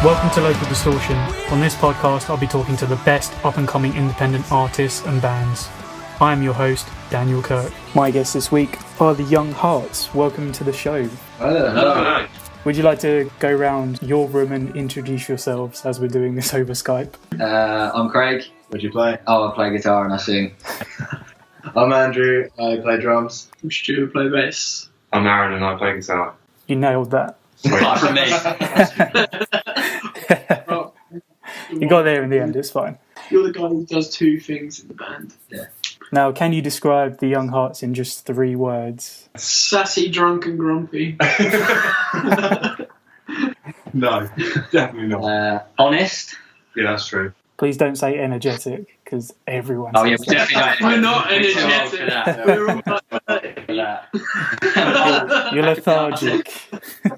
Welcome to Local Distortion. On this podcast, I'll be talking to the best up-and-coming independent artists and bands. I am your host, Daniel Kirk. My guests this week are the Young Hearts. Welcome to the show. Hello. Would you like to go around your room and introduce yourselves as we're doing this over Skype? I'm Craig. What do you play? Oh, I play guitar and I sing. I'm Andrew. I play drums. I'm Stu, I play bass. I'm Aaron and I play guitar. You nailed that. Apart from me. You got there in the end, it's fine. You're the guy who does two things in the band. Yeah. Now, can you describe the Young Hearts in just 3 words? Sassy, drunk and grumpy. No, definitely not. Honest. Yeah, that's true. Please don't say energetic, because everyone Oh yeah, says we're that. definitely We're not energetic. energetic. We're all like, For that. You're lethargic.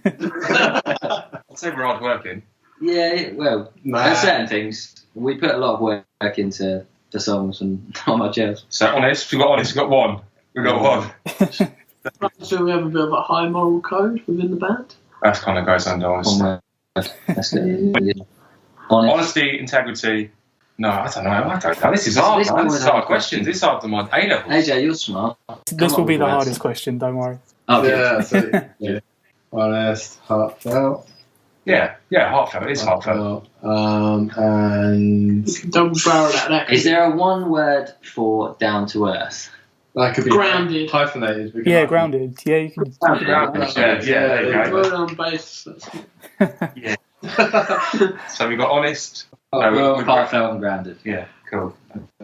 I'd say we're hard working. Yeah, well, there's certain things. We put a lot of work into the songs and not much else. So honest, we've got one. We've got one. I feel we have a bit of a high moral code within the band. That kind of goes under honesty. That's it. Honest. Honesty, integrity. No, I don't know. This is hard. This man. is This is hard hard questions. This is hard to my A levels. AJ, you're smart. This Come will be on, the lads. hardest question, don't worry. Oh, Yeah, so honest, heartfelt. Yeah, heartfelt. It is heartfelt. And You can double barrel that. Is there a one word for down to earth? that could be Grounded. hyphenated. We can Yeah, hyphenate. grounded. Yeah, you can. Yeah, there you go. Word on bass. So we've got honest. Heartfelt and grounded. Yeah, cool.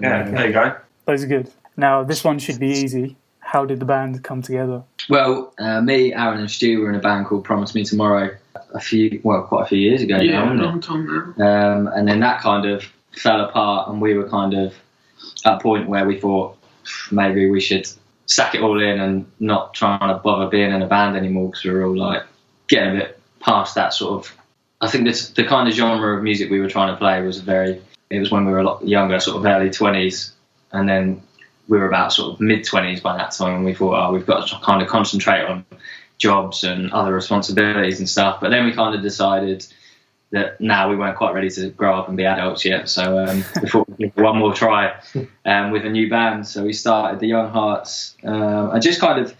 Yeah, there you go. Those are good. Now, this one should be easy. How did the band come together? Well, me, Aaron, and Stu were in a band called Promise Me Tomorrow quite a few years ago Yeah, now, a wasn't it? long time now. And then that kind of fell apart, and we were kind of at a point where we thought maybe we should sack it all in and not trying to bother being in a band anymore, because we were all like getting a bit past that sort of. I think the kind of genre of music we were trying to play was it was when we were a lot younger, sort of early 20s, and then we were about sort of mid-20s by that time, and we thought, we've got to kind of concentrate on jobs and other responsibilities and stuff. But then we kind of decided that now we weren't quite ready to grow up and be adults yet, so we thought we'd give it one more try with a new band. So we started the Young Hearts. I just kind of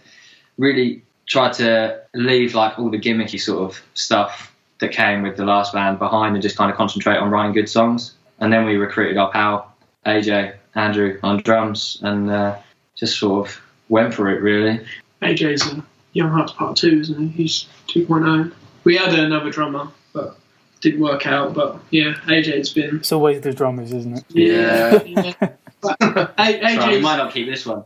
really tried to leave like all the gimmicky sort of stuff that came with the last band behind and just kind of concentrate on writing good songs. And then we recruited our pal AJ, Andrew, on drums, and just sort of went for it, really. AJ's a Young Hearts Part 2, isn't he? He's 2.0. We had another drummer, but didn't work out. But yeah, AJ's been. It's always the drummers, isn't it? Yeah. Sorry, we AJ's. might not keep this one.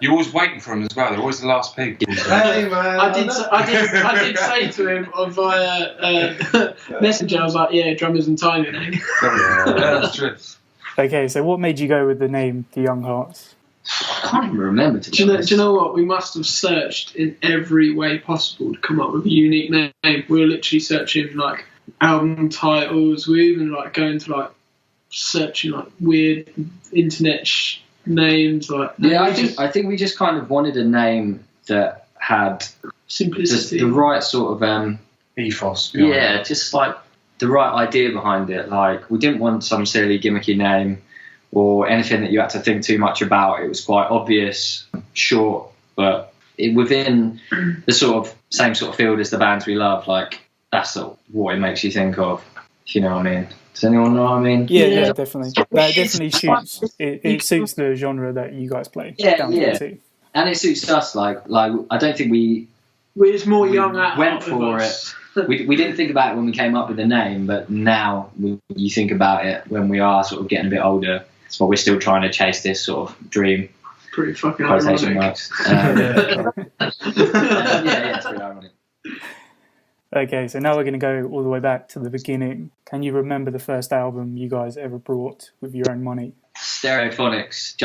You're always waiting for them as well. They're always the last people. Hey man, I did say to him via Messenger, I was like, yeah, drummers and timing. Yeah, that's true. Okay, so what made you go with the name The Young Hearts? I can't even remember, to be Do honest. you know what? We must have searched in every way possible to come up with a unique name. We were literally searching like album titles. We were even like going to like searching like weird internet names. Like Yeah, I think we just kind of wanted a name that had just simplicity. the right sort of Ethos. behind yeah, it. just like the right idea behind it. Like, we didn't want some silly gimmicky name or anything that you had to think too much about. It was quite obvious, short, but within the sort of same sort of field as the bands we love. Like, that's sort of what it makes you think of, if you know what I mean. Does anyone know what I mean? Yeah, definitely. That definitely suits. It suits the genre that you guys play. Yeah, down to yeah. a T. And it suits us. Like I don't think We're just more young at went heart for with it. us. We didn't think about it when we came up with the name, but now you think about it when we are sort of getting a bit older. So we're still trying to chase this sort of dream. Pretty fucking Quotation ironic. marks. Yeah, it's pretty ironic. Okay, so now we're going to go all the way back to the beginning. Can you remember the first album you guys ever bought with your own money? Stereophonics,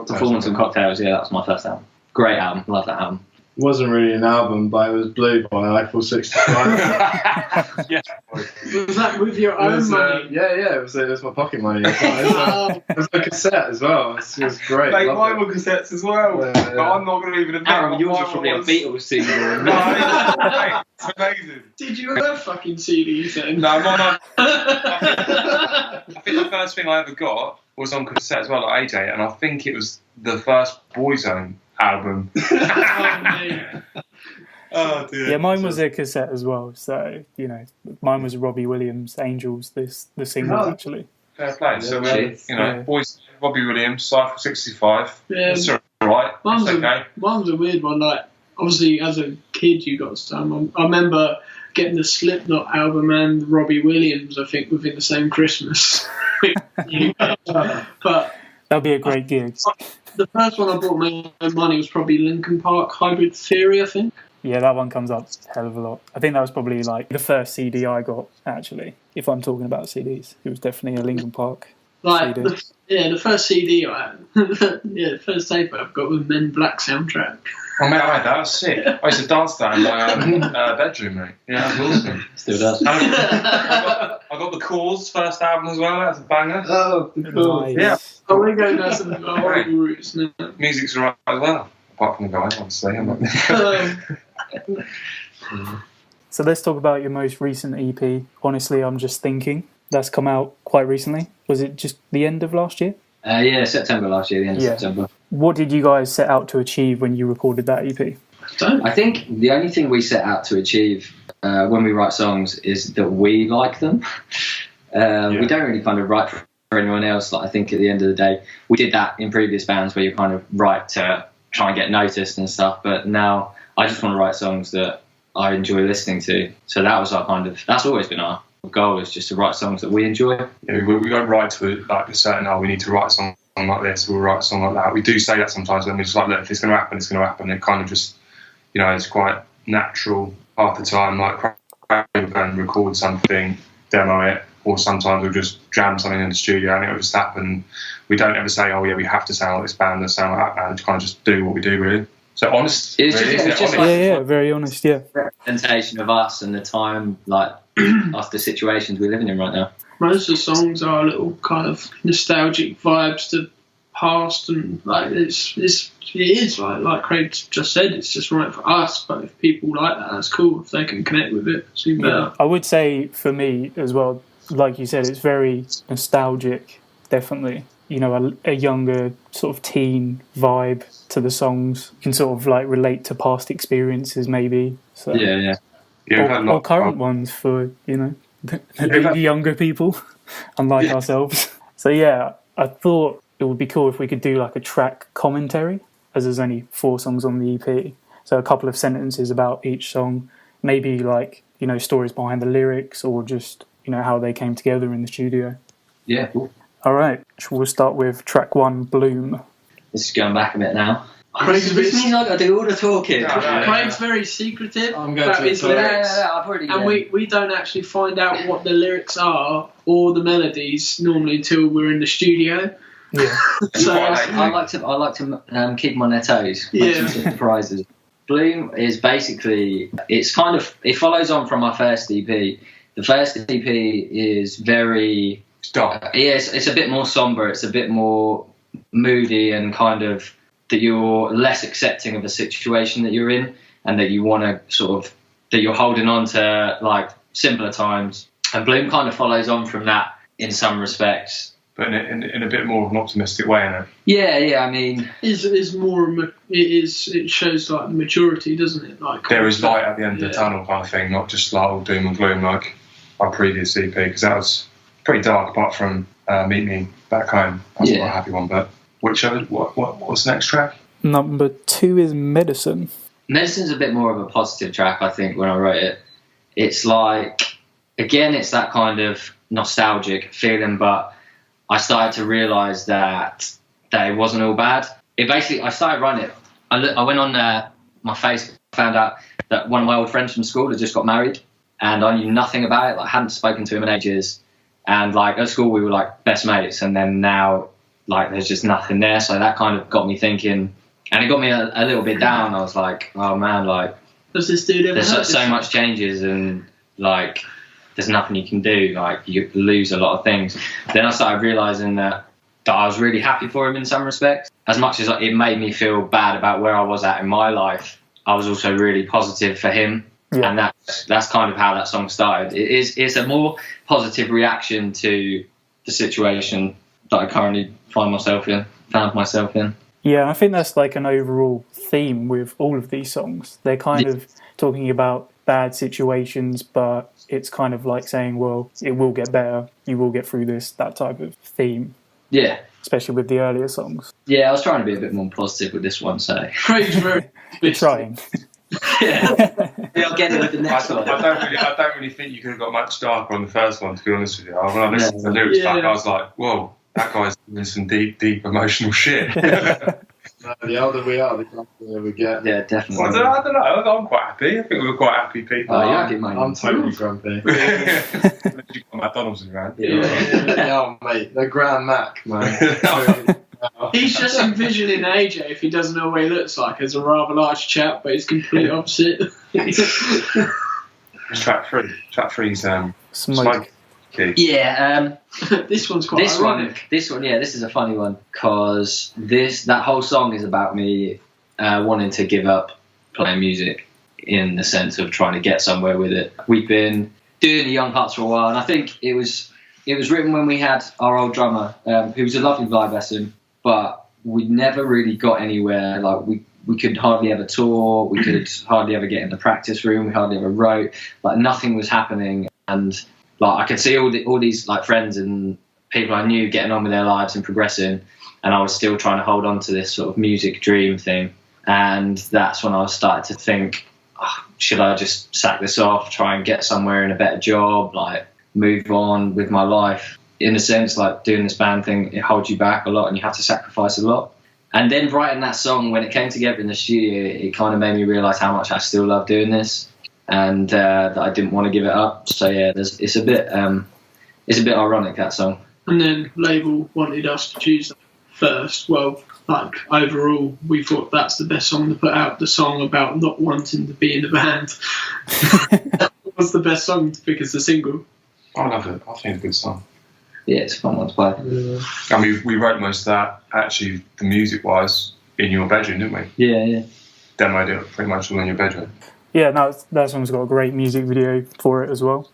Performance and Cocktails, yeah, that was my first album. Great album, love that album. wasn't really an album, but it was Blue by Eiffel 65. Yeah. Was that with your own money? Yeah, it was my pocket money. It was a cassette as well. It was great. Mate, Loved mine it. were cassettes as well. Yeah. But I'm not going to even admit Aaron, what yours mine was probably a was. Beatles single. Mate, it's amazing. Did you have fucking CDs then? No, mine. I think the first thing I ever got was on cassette as well, like AJ, and I think it was the first Boyzone album. Oh, mate. Oh dear. Yeah, mine was a cassette as well. So mine was Robbie Williams' "Angels." The single actually. Fair play. So Yeah. boys, Robbie Williams, Cypher 65. Yeah. That's all right. Mine's It's okay. Mine's a weird one. Like, obviously, as a kid, you got some. I remember getting the Slipknot album and Robbie Williams, I think, within the same Christmas. But That'd be a great gig. the first one I bought my own money was probably Linkin Park Hybrid Theory, I think. Yeah, that one comes up a hell of a lot. I think that was probably like the first CD I got, actually. If I'm talking about CDs, it was definitely a Linkin Park Like, CD. the first CD I had, the first tape I've got was Men in Black soundtrack. Oh mate, I had that. That was sick. I used to dance that in my bedroom, mate. Yeah, that was awesome. Still does. I got the Cause first album as well. That's a banger. Oh, cool. Nice. Yeah. I want to go down some horrible routes now. Music's alright as well. Apart from the guy, obviously. I'm not... So let's talk about your most recent EP. Honestly, I'm just thinking. That's come out quite recently. Was it just the end of last year? Yeah, September last year, the end of September. What did you guys set out to achieve when you recorded that EP? I think the only thing we set out to achieve when we write songs is that we like them. We don't really kind of write for anyone else. Like, I think at the end of the day, we did that in previous bands where you kind of write to try and get noticed and stuff. But now I just want to write songs that I enjoy listening to. So that was our that's always been our goal, is just to write songs that we enjoy. Yeah, we don't write to like a certain, we need to write a song like this, we'll write a song like that. We do say that sometimes when we're just like, look, if it's going to happen, it's going to happen. It kind of just, it's quite natural half the time, like and record something, demo it, or sometimes we'll just jam something in the studio and it'll just happen. We don't ever say, oh yeah, we have to sound like this band or sound like that band. Just kind of just do what we do, really. So honest, It's really, just, isn't it's it? just Honest. like Very honest, yeah. representation of us and the time, like us, the situations we're living in right now. Most of the songs are little kind of nostalgic vibes to past, and like it is like Craig just said, it's just right for us. But if people like that, that's cool. If they can connect with it, it's even better. I would say for me as well, like you said, it's very nostalgic, definitely. A younger sort of teen vibe to the songs. You can sort of like relate to past experiences, maybe. So. Yeah. Yeah, we've had a lot Or current of- ones for, the younger people, unlike ourselves. So yeah, I thought it would be cool if we could do like a track commentary, as there's only 4 songs on the EP. So a couple of sentences about each song, maybe like, stories behind the lyrics, or just, how they came together in the studio. Yeah, cool. All right, we'll start with track 1, Bloom. This is going back a bit now. Craig's This means I got to do all the talking. Craig's very secretive I'm going about to his talk. lyrics. I've already. And we don't actually find out what the lyrics are or the melodies normally until we're in the studio. Yeah. So I like to keep them on their toes. Make Yeah. some surprises. Bloom is basically, it follows on from our first EP. The first EP is very Stop. it's a bit more somber. It's a bit more moody, and kind of that you're less accepting of a situation that you're in, and that you want to that you're holding on to like simpler times. And Bloom kind of follows on from that in some respects. But in a bit more of an optimistic way, innit? Yeah. I mean, is more. It shows like the maturity, doesn't it? Like There is light at the end of the Yeah. tunnel kind of thing, not just like all doom and gloom like our previous EP, because that was pretty dark apart from Meet Me Back Home. That's Yeah. quite a happy one, but what's the next track? Number 2 is Medicine. Medicine's a bit more of a positive track, I think, when I wrote it. It's like, again, it's that kind of nostalgic feeling, but I started to realise that it wasn't all bad. I started writing it. I went on my Facebook, found out that one of my old friends from school had just got married, and I knew nothing about it. Like, I hadn't spoken to him in ages. And like at school, we were like best mates, and then now like there's just nothing there. So that kind of got me thinking, And it got me a little bit down. I was like, oh man, like, Does this dude ever there's so much changes, and like there's nothing you can do. Like, you lose a lot of things. Then I started realizing that I was really happy for him in some respects. As much as it made me feel bad about where I was at in my life, I was also really positive for him. Yeah. And that's kind of how that song started. It's a more positive reaction to the situation that I currently found myself in. Yeah, I think that's like an overall theme with all of these songs. They're kind of talking about bad situations, but it's kind of like saying, well, it will get better, you will get through this, that type of theme. Yeah. Especially with the earlier songs. Yeah, I was trying to be a bit more positive with this one, so... Craig's very... You're trying. Yeah. I'll get it with the next one. I don't really think you could have got much darker on the first one, to be honest with you. When I listened to the lyrics back, I was like, whoa, that guy's doing some deep emotional shit. No, the older we are, the grumpier we get. Yeah, definitely. I don't know. I'm quite happy. I think we were quite happy people. Oh, yeah, I'm totally grumpy. You got McDonald's around. Yeah, mate, the Grand Mac, man. He's just envisioning AJ, if he doesn't know what he looks like, as a rather large chap, but he's complete opposite. Track 3. Track 3's Smoke. Yeah, this one's quite ironic. This is a funny one, because that whole song is about me wanting to give up playing music, in the sense of trying to get somewhere with it. We've been doing the Young Hearts for a while, and I think it was written when we had our old drummer, who was a lovely vibe lesson, but we never really got anywhere. Like, we could hardly ever tour, we could hardly ever get in the practice room, we hardly ever wrote, like nothing was happening. And like, I could see all these like friends and people I knew getting on with their lives and progressing, and I was still trying to hold on to this sort of music dream thing. And that's when I started to think, should I just sack this off, try and get somewhere in a better job, like move on with my life? In a sense, like doing this band thing, it holds you back a lot and you have to sacrifice a lot. And then writing that song, when it came together in the studio, it kind of made me realise how much I still love doing this, and that I didn't want to give it up. So yeah, it's a bit ironic, that song. And then label wanted us to choose that first. Well, like overall, we thought that's the best song to put out. The song about not wanting to be in the band was the best song to pick as the single. I love it. I think it's a good song. Yeah, it's a fun one to play. Yeah. And we wrote most of that, actually, the music-wise, in your bedroom, didn't we? Yeah. Demoed it pretty much all in your bedroom. Yeah, that song's got a great music video for it as well.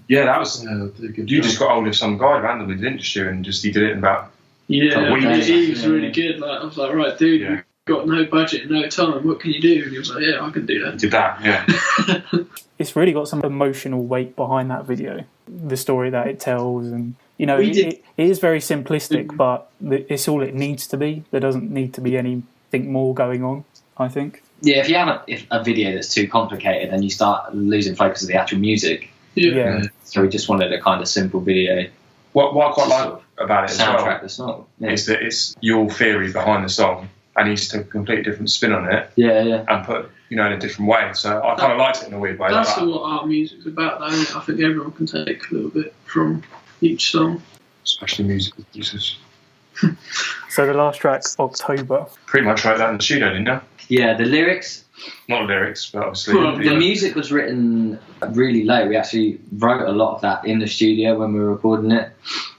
Yeah, that was... you just got hold of some guy randomly, didn't you, Stu? And he did it in about... Yeah, he was really good. Like, I was like, right, dude, we've got no budget, no time, what can you do? And he was like, yeah, I can do that. He did that, yeah. It's really got some emotional weight behind that video. The story that it tells, and you know, it is very simplistic, but it's all it needs to be. There doesn't need to be anything more going on, I think. Yeah, if you have a video that's too complicated, then you start losing focus of the actual music. Yeah. So we just wanted a kind of simple video. What I quite like about it as well the song. is that it's your theory behind the song, and he's took a completely different spin on it. Yeah. And put, in a different way. So I kind of liked it in a weird way. That's what art music's about, though, isn't it? I think everyone can take a little bit from each song. Especially music producers. So the last track, October. Pretty much wrote that in the studio, didn't you? Yeah, the lyrics. Not lyrics, but obviously. The music was written really late. We actually wrote a lot of that in the studio when we were recording it.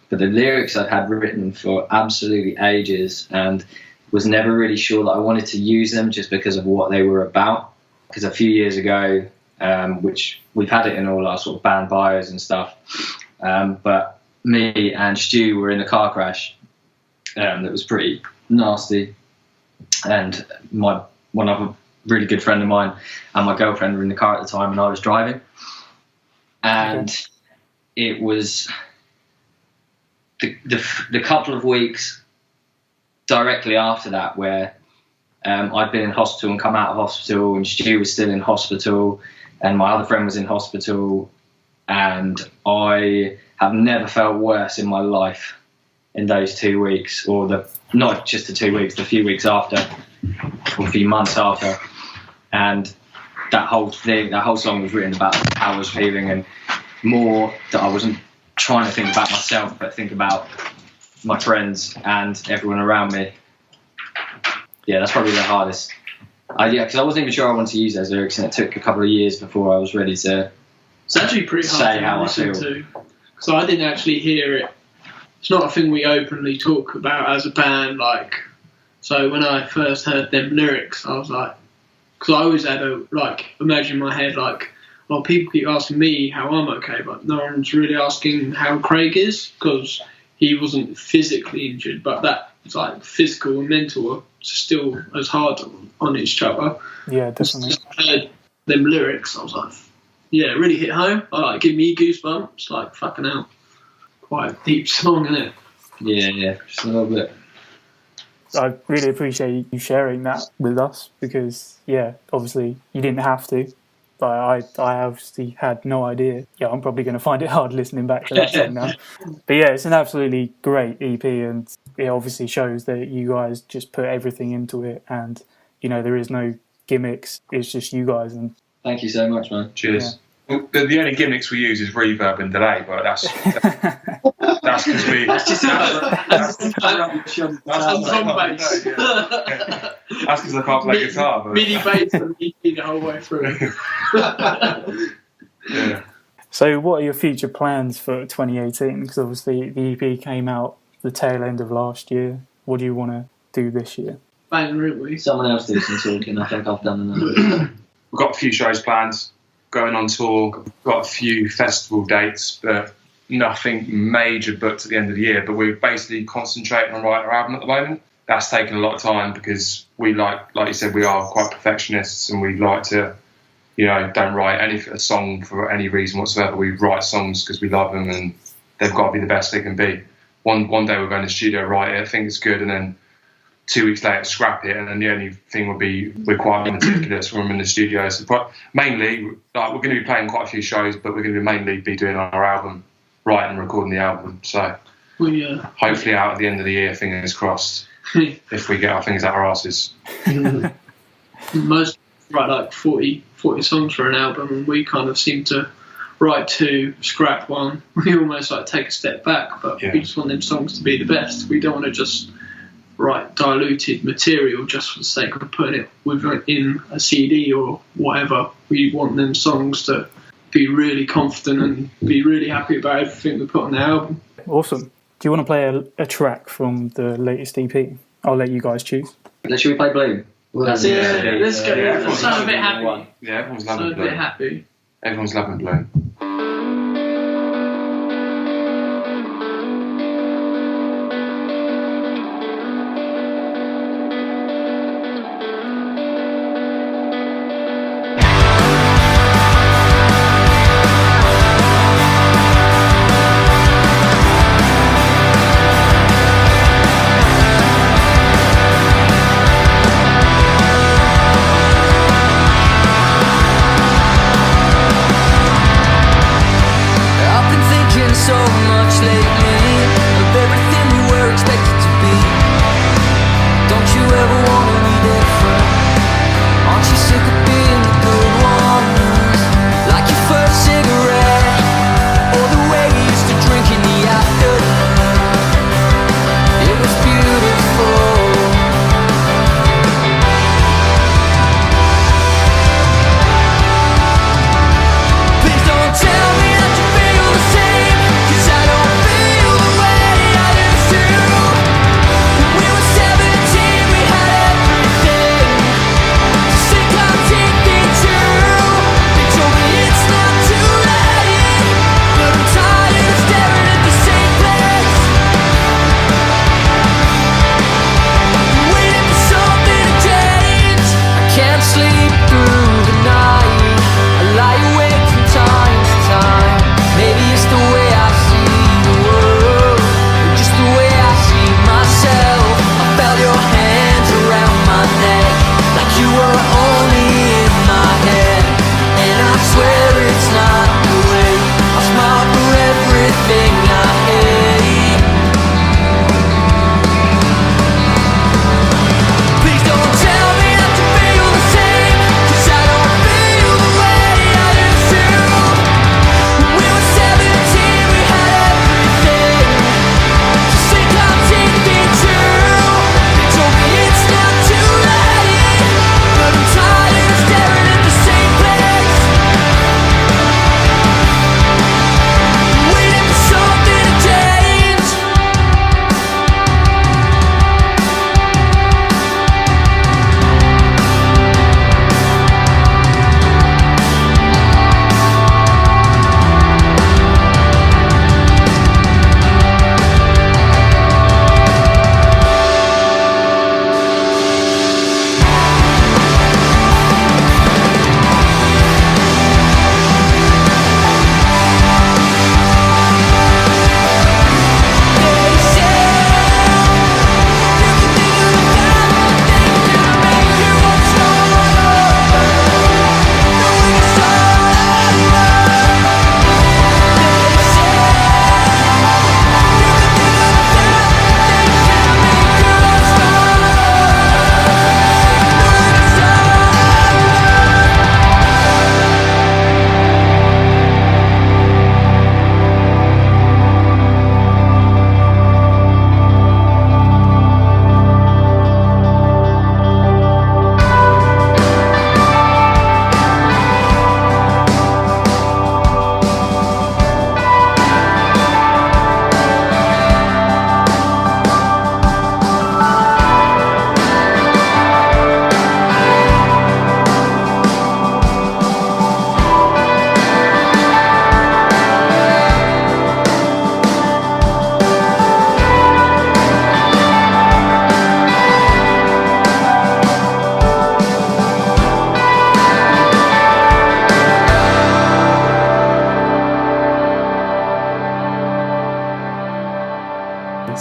But the lyrics I'd had written for absolutely ages, and was never really sure that I wanted to use them just because of what they were about. Because a few years ago, which we've had it in all our sort of band bios and stuff, but me and Stu were in a car crash that was pretty nasty, and one other really good friend of mine and my girlfriend were in the car at the time, and I was driving, and it was the couple of weeks directly after that where I'd been in hospital and come out of hospital, and Stu was still in hospital, and my other friend was in hospital, and I have never felt worse in my life in those 2 weeks, or not just the 2 weeks, the few weeks after, or a few months after. And that whole song was written about how I was feeling, and more that I wasn't trying to think about myself, but think about my friends and everyone around me. yeah, that's probably the hardest. Because I wasn't even sure I wanted to use those lyrics, and it took a couple of years before I was ready to. It's actually pretty hard Say to how I listen feel. to, because I didn't actually hear it. It's not a thing we openly talk about as a band. Like, so when I first heard them lyrics, I was like, because I always had a imagine in my head like, well, people keep asking me how I'm okay, but no one's really asking how Craig is, because he wasn't physically injured, but that it's like physical and mental are still as hard on each other. Yeah, definitely. Just heard them lyrics, I was like, yeah, it really hit home. Give me goosebumps, like fucking hell. Quite a deep song, isn't it? Yeah, just a little bit. I really appreciate you sharing that with us because, yeah, obviously you didn't have to. But I obviously had no idea. Yeah, I'm probably going to find it hard listening back to that song now. But yeah, it's an absolutely great EP, and it obviously shows that you guys just put everything into it, and there is no gimmicks. It's just you guys. And thank you so much, man. Cheers. Well, the only gimmicks we use is reverb and delay, but that's because we. That's just That's because I can't play guitar. But. MIDI bass and EP the whole way through. Yeah. So what are your future plans for 2018? Because obviously the EP came out the tail end of last year. What do you want to do this year? Bang, really. Someone else do some talking. I think I've done enough. We've got a few shows planned, going on tour. We've got a few festival dates, but nothing major booked at the end of the year. But we're basically concentrating on writing our album at the moment. That's taken a lot of time because we like you said, we are quite perfectionists, and we like to, don't write a song for any reason whatsoever. We write songs because we love them, and they've got to be the best they can be. One day we'll go in the studio, write it, think it's good, and then 2 weeks later scrap it, and then the only thing will be we're quite meticulous when we're in the studio. So mainly, we're going to be playing quite a few shows, but we're going to mainly be doing our album, writing and recording the album. So hopefully out at the end of the year, fingers crossed, if we get our fingers out our asses. Most write like 40 songs for an album, and we kind of seem to write 2, scrap 1. We almost take a step back, but we just want them songs to be the best. We don't want to just write diluted material just for the sake of putting it in a CD or whatever. We want them songs to be really confident and be really happy about everything we put on the album. Awesome. Do you want to play a track from the latest EP? I'll let you guys choose. Should we play Bloom? Let's go. Let's sound a bit happy. Yeah, everyone's loving Sound a Bloom. bit happy. Everyone's loving Bloom.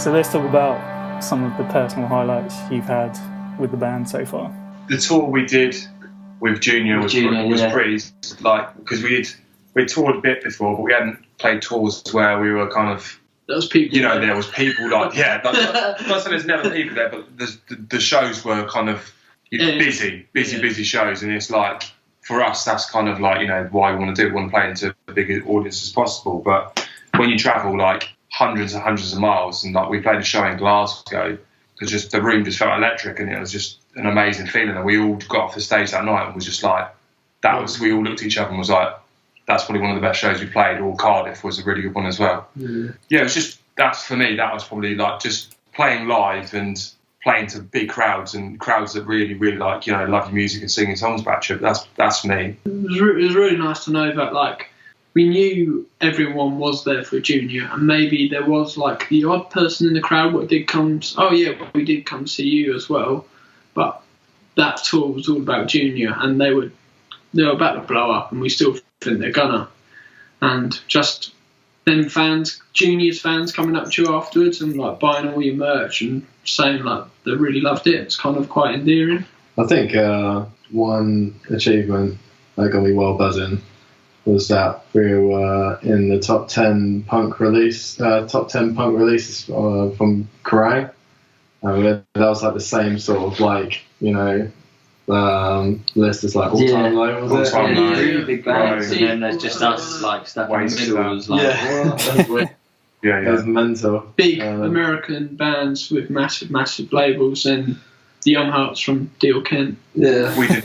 So let's talk about some of the personal highlights you've had with the band so far. The tour we did with Junior was pretty, like, because we toured a bit before, but we hadn't played tours where we were kind of, There was people. there was people like, not saying there's never people there, but the shows were kind of busy shows, and it's like, for us, that's kind of like, why we want to do it. We want to play into a big audience as possible. But when you travel like hundreds of miles, and like we played a show in Glasgow, because the room just felt electric, and it was just an amazing feeling. And we all got off the stage that night and was just like, we all looked at each other and was like, that's probably one of the best shows we played. Or Cardiff was a really good one as well. Yeah, it was just, for me, that was probably like just playing live and playing to big crowds, and crowds that really, really like, love your music and singing songs back to you. That's me. It was really nice to know that, like, we knew everyone was there for Junior, and maybe there was like the odd person in the crowd what did come. Oh yeah, we did come see you as well, but that tour was all about Junior, and they were about to blow up, and we still think they're gonna. And just them fans, Junior's fans, coming up to you afterwards and like buying all your merch and saying like they really loved it. It's kind of quite endearing. I think one achievement that got me well buzzing was that we were in the top 10 punk releases from Kerrang. That was like the same sort of like, list as like all-time low, was it? All-time low. Really big bands, and then there's just us like stuck in the middle. Was like, what? It was mental. Big American bands with massive labels, and the Young Hearts from Deal Kent. Yeah. We did.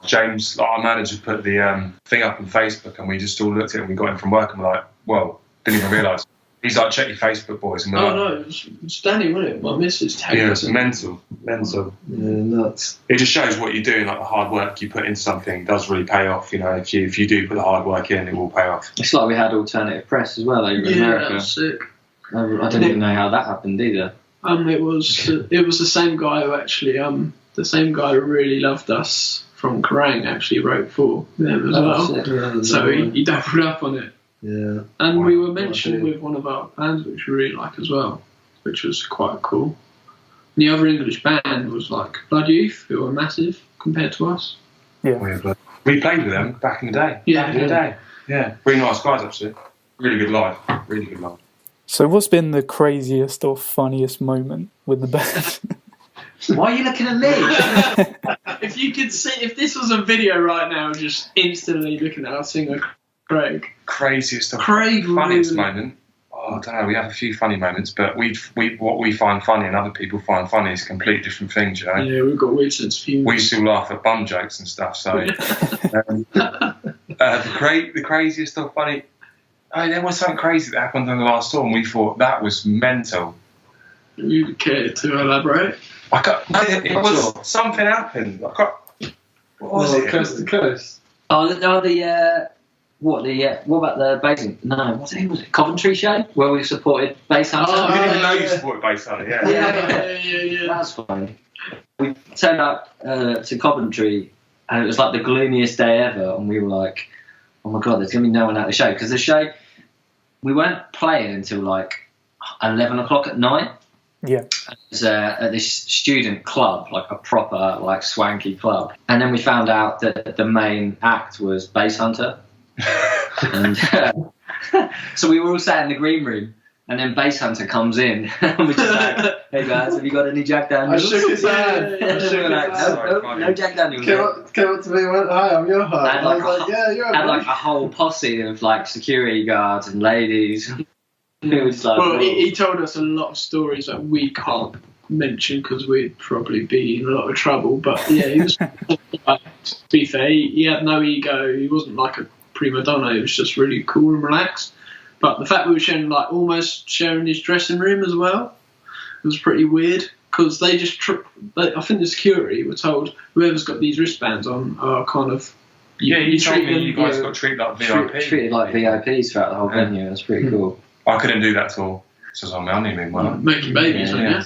James, our manager, put the thing up on Facebook, and we just all looked at it, and we got him from work, and we're like, well, didn't even realise. He's like, check your Facebook, boys. And we're no, it's Danny, wasn't it? My missus tagged yeah, us. it's mental. Yeah, nuts. It just shows what you're doing, like the hard work you put into something does really pay off. If you do put the hard work in, it will pay off. It's like we had alternative press as well over in America. That was sick. I didn't even know how that happened either. It was the same guy who actually the same guy who really loved us from Kerrang actually wrote for them as well. So he doubled up on it. Yeah. And we were mentioned with one of our bands which we really like as well, which was quite cool. And the other English band was like Blood Youth, who were massive compared to us. Yeah. We played with them back in the day. Yeah. Really nice guys, actually. Really good live. So what's been the craziest or funniest moment with the band? Why are you looking at me? If you could see, if this was a video right now, just instantly looking at our singer Craig. Craziest or Craig funniest really. moment? I don't know. We have a few funny moments, but what we find funny and other people find funny is completely different things, Yeah, we've got weird sense of humour. We still laugh at bum jokes and stuff. So the craziest or funny. There was something crazy that happened on the last tour, and we thought that was mental. You care to elaborate? It was something happened. What was it? Coast to coast. What about the basing? No, was it Coventry show where we supported Bass Hunter? I didn't even know you supported Bass Hunter. Yeah. That's fine. We turned up to Coventry, and it was like the gloomiest day ever, and we were like, oh my god, there's going to be no one at the show. Because the show, we weren't playing until like 11 o'clock at night. Yeah. It was at this student club, like a proper, like swanky club. And then we found out that the main act was Bass Hunter. And so we were all sat in the green room, and then Bass Hunter comes in, and we're just like, hey guys, have you got any Jack Daniels? I shook his hand. No Jack Daniels. Came up to me and went, hi, I'm your heart. And I was like, yeah, you're had like a whole posse of like security guards and ladies. It was like, well, he told us a lot of stories that we can't mention because we'd probably be in a lot of trouble. But yeah, he was. To be fair, he had no ego. He wasn't like a prima donna. He was just really cool and relaxed. But the fact we were sharing, like, almost sharing his dressing room as well, it was pretty weird because they just. I think the security were told whoever's got these wristbands on are kind of. You told me you guys got treated like VIP. Treated like VIPs throughout the whole venue. It was pretty cool. I couldn't do that till I was on my honeymoon. Making babies, yeah.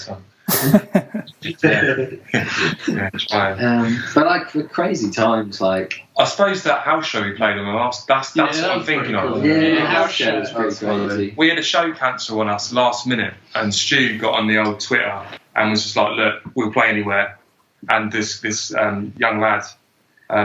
Yeah, try. But like for crazy times, like I suppose that house show we played on the last. That's Yeah, what that I'm was thinking pretty of. cool. the house house show was show. pretty crazy. We had a show cancel on us last minute, and Stu got on the old Twitter and was just like, "Look, we'll play anywhere." And this young lad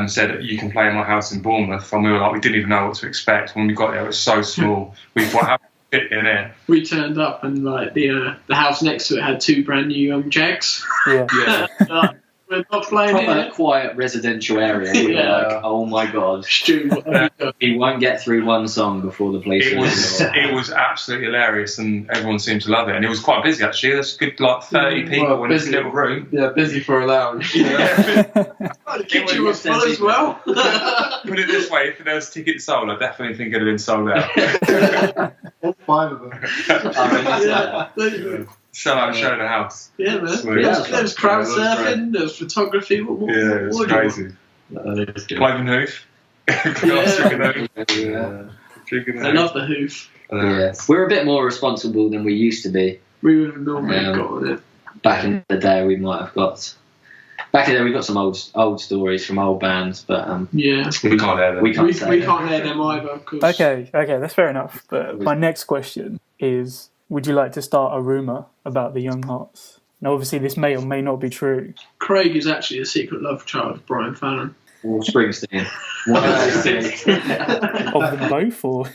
said, "You can play in my house in Bournemouth." And we were like, we didn't even know what to expect. When we got there, it was so small. We thought, how can we fit in there? We turned up and like the house next to it had 2 brand new young Jags. Yeah. Yeah. Like, we're not playing Proper here. quiet residential area. We were Yeah. like, oh my god, Stu, what have you done? he won't get through one song before the police. It was absolutely hilarious, and everyone seemed to love it. And it was quite busy actually. There's a good like 30 people Well, in this busy. little room. Yeah, busy for a lounge. The kitchen was full as well. Put it this way: if there was tickets sold, I definitely think it'd have been sold out. All 5 of them. Yeah, Sell out, show the house. yeah, man. Sweet. There was crowd Yeah, that was surfing, there was photography. What Yeah, it was what do you want? crazy. Cloven hoof. Drinking Yeah. I love the hoof. Yeah. We're a bit more responsible than we used to be. We would have normally Yeah. got on it. Back in the day, we might have got. Back in the day, we got some old stories from old bands, but Yeah. We can't air them. we can't We say. can't air them either. Cause Okay, that's fair enough. But my next question is, would you like to start a rumour about the Young Hearts? Now, obviously, this may or may not be true. Craig is actually a secret love child of Brian Fallon. Or Springsteen. One of those two. Of them both, or...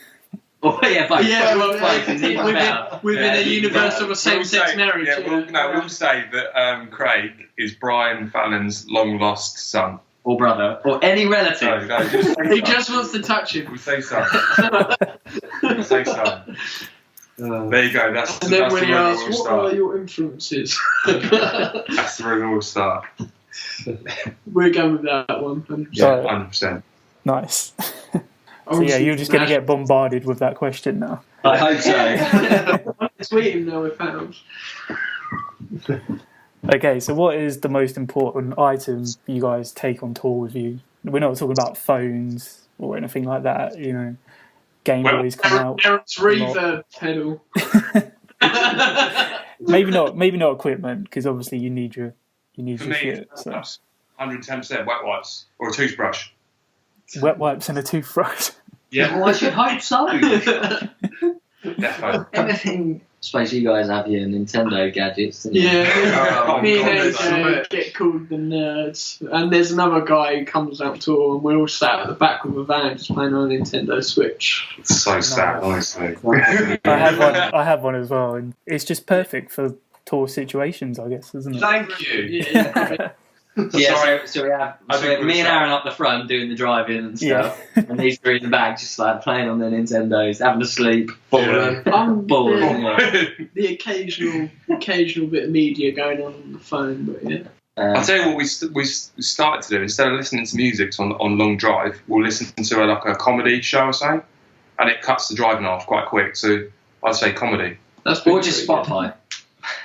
Oh yeah, both. Yeah, well, Both is even better. within a universe of a We'll same-sex say- marriage. Yeah, we'll say that Craig is Brian Fallon's long-lost son. Or brother. Or any relative. No, just say He son. just wants to touch him. We'll say son. We'll say son. There you go. That's And then that's when the he rumor asks, we'll what start. are your influences? That's the rumor we'll start. We're going with that one. 100%. Yeah, Sorry. 100%. Nice. So yeah, you're just going to get bombarded with that question now. I hope so. Tweet him now, we found. Okay, so what is the most important item you guys take on tour with you? We're not talking about phones or anything like that, you know. Game Boys come out. Eric's reverb pedal. Maybe not equipment, because obviously you need your For me, shit. So. 110% wet wipes or a toothbrush. Wet wipes and a toothbrush. Yeah, Well, I should hope so. definitely. Everything. I suppose you guys have your Nintendo gadgets. don't you? Yeah, Oh, me God, and that's AJ get called the nerds, and there's another guy who comes out tour, and we're all sat at the back of a van just playing on a Nintendo Switch. It's so sad, honestly. I have one as well, and it's just perfect for tour situations, I guess, isn't it? Thank you. Yeah. Yeah, Sorry. so we have I think me we're and Aaron up the front doing the driving and stuff, and these three in the back just like playing on their Nintendos, having a sleep, balling, I'm balling. the, the occasional bit of media going on the phone, but yeah. I'll tell you what we started to do. Instead of listening to music on long drive, we'll listen to a comedy show or something, and it cuts the driving off quite quick. So I'd say comedy. That's been Or just pretty good. Spotify.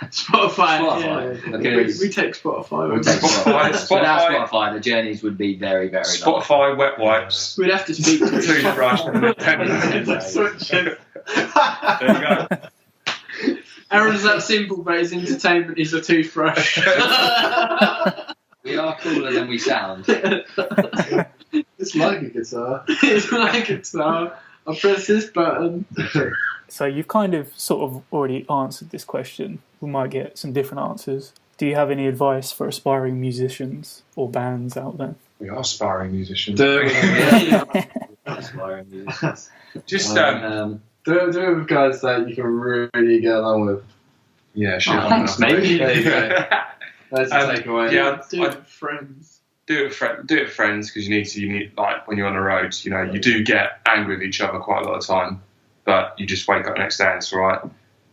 Spotify. Spotify. Yeah. Because We take Spotify. we'll take Spotify. Spotify. Without Spotify, the journeys would be very, very long. Spotify, wet wipes, We'd have to speak to toothbrush, and Nintendo Switch. There you go. Aaron's that simple, but his entertainment is a toothbrush. We are cooler than we sound. It's like a guitar. It's like it's I press this button. So you've kind of sort of already answered this question. We might get some different answers. Do you have any advice for aspiring musicians or bands out there? We are aspiring musicians. Do Aspiring musicians. Just do it with guys that you can really get along with. yeah, shit. Oh, thanks, mate. There you go. That's a takeaway. Yeah, Do it with friends. do it with friends because you need like when you're on the road, you know, you do get angry with each other quite a lot of time, but you just wake up the next day and it's all right.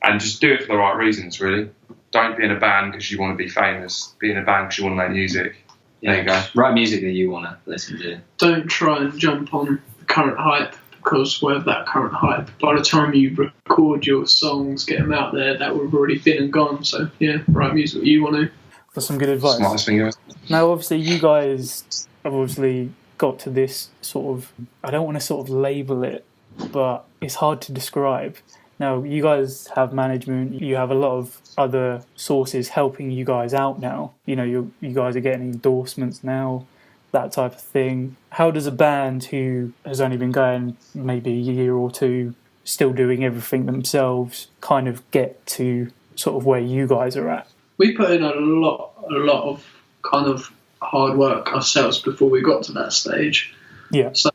And just do it for the right reasons, really. Don't be in a band because you want to be famous. Be in a band because you want to make music. There you go. Write music that you want to listen to. Don't try and jump on the current hype, because with that current hype, by the time you record your songs, get them out there, that would have already been and gone. So yeah, write music that you want to. For some good advice. Smartest thing ever. Now, obviously, you guys have obviously got to this sort of, I don't want to sort of label it, but it's hard to describe. Now, you guys have management, you have a lot of other sources helping you guys out now. You know, you guys are getting endorsements now, that type of thing. How does a band who has only been going maybe a year or two, still doing everything themselves, kind of get to sort of where you guys are at? We put in a lot of kind of hard work ourselves before we got to that stage. Yeah. So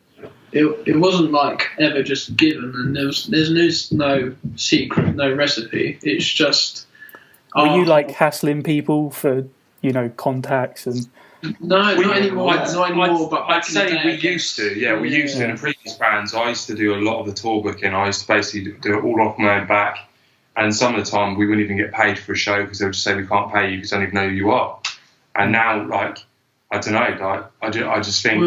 it wasn't like ever just given, and there's no secret, no recipe. It's just. Were you like hassling people for, you know, contacts and? No, not anymore. Not anymore. But I'd say we used to. Yeah, we used to in the previous bands. I used to do a lot of the tour booking. I used to basically do it all off my own back. And some of the time we wouldn't even get paid for a show because they would just say we can't pay you because I don't even know who you are. And now, like, I don't know. Like, I just think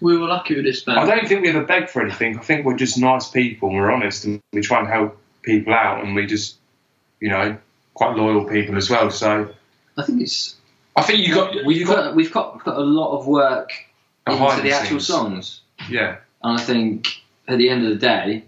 we were lucky with this band. I don't think we ever beg for anything. I think we're just nice people and we're honest and we try and help people out and we just, you know, quite loyal people as well. So I think we've got a lot of work into the actual songs. Yeah. And I think at the end of the day,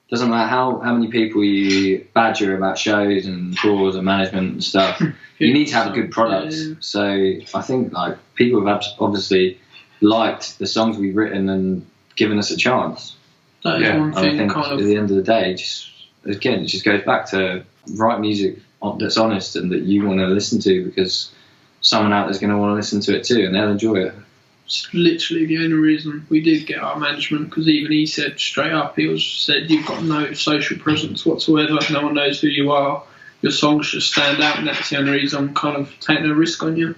doesn't matter how many people you badger about shows and tours and management and stuff, you need to have a good product. Yeah. So I think like people have obviously liked the songs we've written and given us a chance. That is one thing. I think at the end of the day, it just goes back to write music that's honest and that you want to listen to because someone out there's going to want to listen to it too and they'll enjoy it. It's literally the only reason we did get our management, because even he said straight up, said you've got no social presence whatsoever, no one knows who you are, your songs just stand out, and that's the only reason I'm kind of taking a risk on you.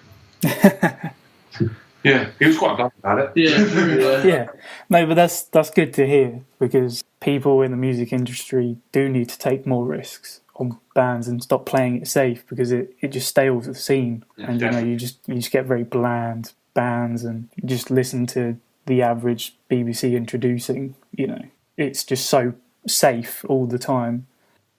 Yeah, he was quite blunt about it. Yeah. No, but that's good to hear, because people in the music industry do need to take more risks on bands and stop playing it safe, because it just stales the scene. Yeah, and definitely. You just get very bland bands and you just listen to the average BBC introducing, you know, it's just so safe all the time.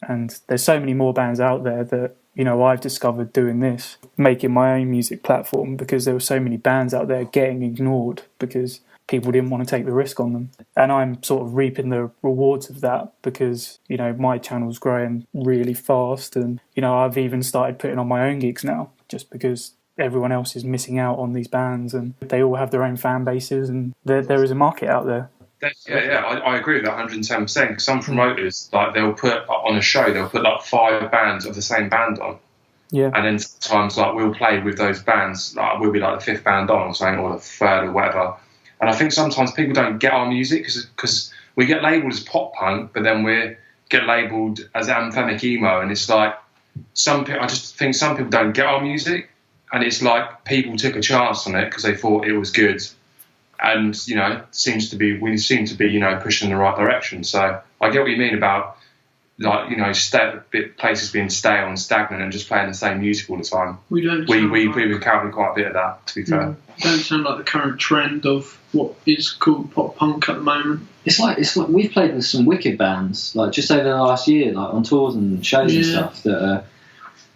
And there's so many more bands out there that, you know, I've discovered doing this, making my own music platform, because there were so many bands out there getting ignored because people didn't want to take the risk on them. And I'm sort of reaping the rewards of that because, you know, my channel's growing really fast and, you know, I've even started putting on my own gigs now just because everyone else is missing out on these bands and they all have their own fan bases and there is a market out there. I agree with that 110%. Because some promoters, like, they'll put on a show, they'll put like 5 bands of the same band on. Yeah. And then sometimes, like, we'll play with those bands, like, we'll be like the 5th band on or something, or the 3rd or whatever. And I think sometimes people don't get our music because we get labelled as pop punk, but then we get labelled as anthemic emo, and it's like I just think some people don't get our music. And it's like people took a chance on it because they thought it was good, and you know, we seem to be you know pushing in the right direction. So I get what you mean about like you know places being stale and stagnant and just playing the same music all the time. We encounter quite a bit of that. To be fair, don't sound like the current trend of what is called pop punk at the moment. It's like we've played with some wicked bands like just over the last year, like on tours and shows and stuff that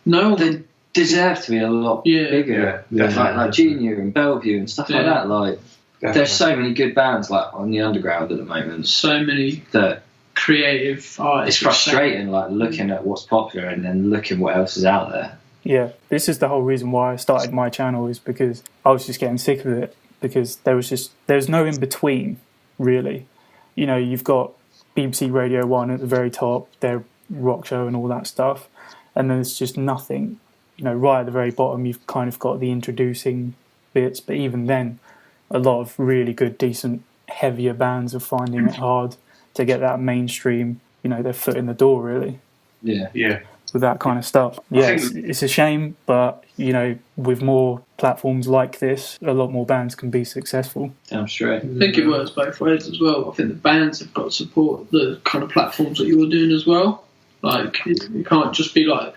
they deserve to be a lot bigger. Like Junior and Bellevue and stuff like that. Like there's so many good bands like on the underground at the moment. So many that creative artists. It's frustrating, like looking at what's popular and then looking what else is out there. Yeah, this is the whole reason why I started my channel, is because I was just getting sick of it, because there's no in between really. You know, you've got BBC Radio 1 at the very top, their rock show and all that stuff, and then there's just nothing. You know, right at the very bottom, you've kind of got the introducing bits, but even then, a lot of really good, decent, heavier bands are finding it hard to get that mainstream, you know, their foot in the door, really. Yeah. With that kind of stuff. Yeah, it's a shame, but, you know, with more platforms like this, a lot more bands can be successful. Damn straight. I think it works both ways as well. I think the bands have got to support the kind of platforms that you're doing as well. Like, you can't just be like,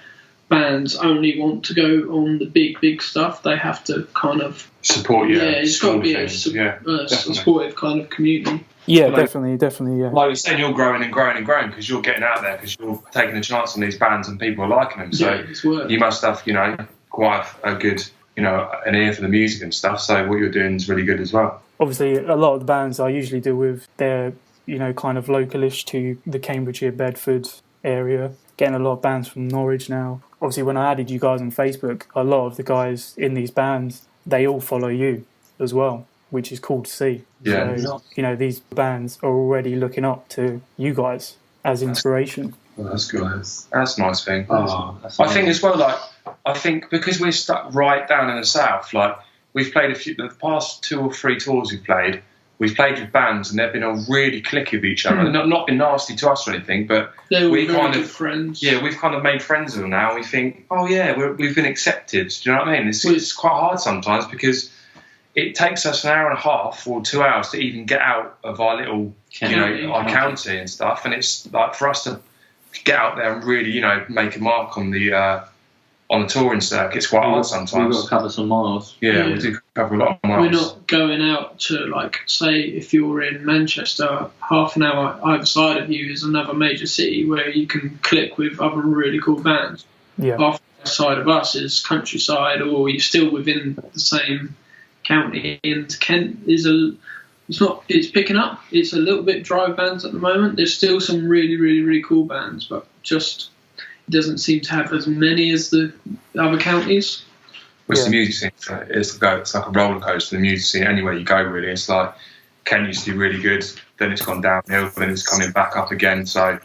bands only want to go on the big stuff. They have to kind of support you. Yeah, it's got to be a supportive kind of community. Yeah, definitely. Yeah. Like you're saying, you're growing and growing and growing because you're getting out there, because you're taking a chance on these bands and people are liking them. So you must have, you know, quite a good, you know, an ear for the music and stuff. So what you're doing is really good as well. Obviously, a lot of the bands I usually deal with, they're, you know, kind of localish to the Cambridgeshire, Bedford area, getting a lot of bands from Norwich now. Obviously, when I added you guys on Facebook, a lot of the guys in these bands, they all follow you as well, which is cool to see. Yeah. So, you know, these bands are already looking up to you guys as inspiration. Oh, that's good. That's a nice thing. Oh, I think as well, like, I think because we're stuck right down in the south, like, we've played the past 2 or 3 tours we've played with bands and they've been all really clicky with each other. Not been nasty to us or anything, but we kind of friends. Yeah, we've kind of made friends with them now. We think, oh yeah, we've been accepted. Do you know what I mean? It's quite hard sometimes because it takes us an hour and a half or 2 hours to even get out of our little, our county and stuff. And it's like for us to get out there and really, make a mark on the touring circuit. It's quite hard sometimes. We've got to cover some miles. Yeah, we do cover a lot of miles. We're not going out to, like, say, if you're in Manchester, half an hour either side of you is another major city where you can click with other really cool bands. Yeah. Half side of us is countryside, or you're still within the same county. And Kent is it's picking up. It's a little bit dry bands at the moment. There's still some really, really, really cool bands, but just doesn't seem to have as many as the other counties. With the music scene, it's like a roller coaster. The music scene, anywhere you go, really, it's like Kent used to be really good, then it's gone downhill, then it's coming back up again. So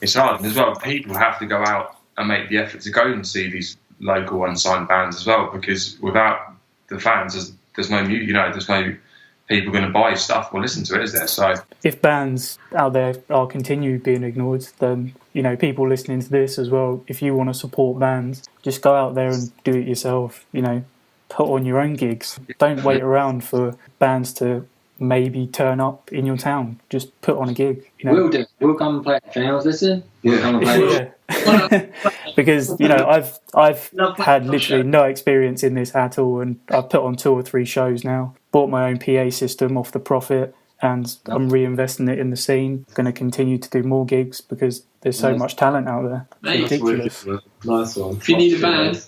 it's hard. And as well, people have to go out and make the effort to go and see these local unsigned bands as well, because without the fans, there's no music. There's no people going to buy stuff or listen to it, is there? So if bands out there are continue being ignored, then people listening to this as well, if you want to support bands, just go out there and do it yourself. Put on your own gigs. Don't wait around for bands to maybe turn up in your town. Just put on a gig. We'll do. We'll come and play. If anyone's listening, we'll come and play. Because I've had literally no experience in this at all, and I've put on 2 or 3 shows now. Bought my own PA system off the profit, and I'm reinvesting it in the scene. Going to continue to do more gigs because there's so much talent out there. It's ridiculous. Nice one. If you need a band,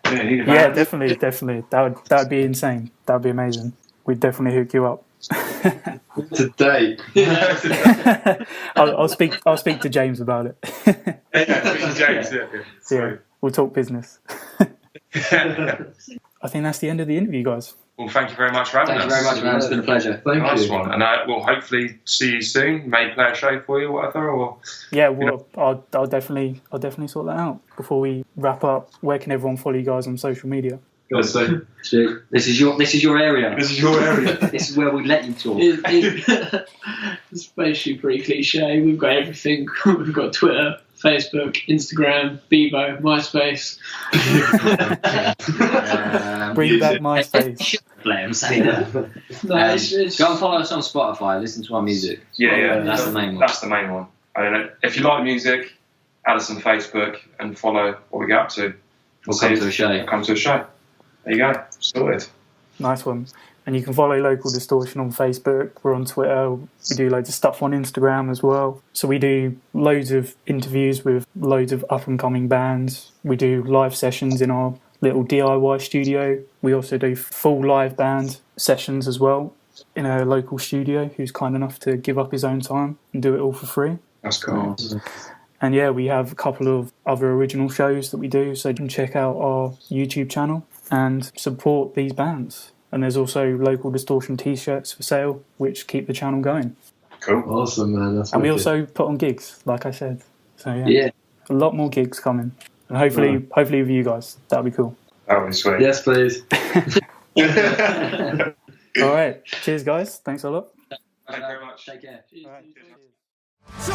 yeah, definitely. That would be insane. That would be amazing. We'd definitely hook you up. Today. I'll speak to James about it. Yeah, we'll talk business. I think that's the end of the interview, guys. Well, thank you very much for having us. Thank you very much, man. It's been a pleasure. Nice one. And we'll hopefully see you soon. Maybe play a show for you or whatever. Or yeah, well, I'll definitely sort that out before we wrap up. Where can everyone follow you guys on social media? This is your area. This is your area. This is where we let you talk. It's basically pretty cliche. We've got everything. We've got Twitter, Facebook, Instagram, Bebo, MySpace. Bring back MySpace. Go and follow us on Spotify. Listen to our music. Yeah. That's the main one. That's the main one. I don't know. If you like music, add us on Facebook and follow what we get up to. We'll come to a show. Come to a show. There you go. Sorted. Nice one. And you can follow Local Distortion on Facebook. We're on Twitter. We do loads of stuff on Instagram as well. So we do loads of interviews with loads of up-and-coming bands. We do live sessions in our little DIY studio. We also do full live band sessions as well in a local studio who's kind enough to give up his own time and do it all for free. That's cool. And yeah, we have a couple of other original shows that we do, so you can check out our YouTube channel and support these bands. And there's also Local Distortion t-shirts for sale, which keep the channel going. Cool. Awesome, man. That's and we wicked. also put on gigs, like I said. So yeah, a lot more gigs coming. And hopefully with you guys. That'll be cool. That would be sweet. Yes, please. All right. Cheers, guys. Thanks a lot. Thank you very much. Take care. All right. So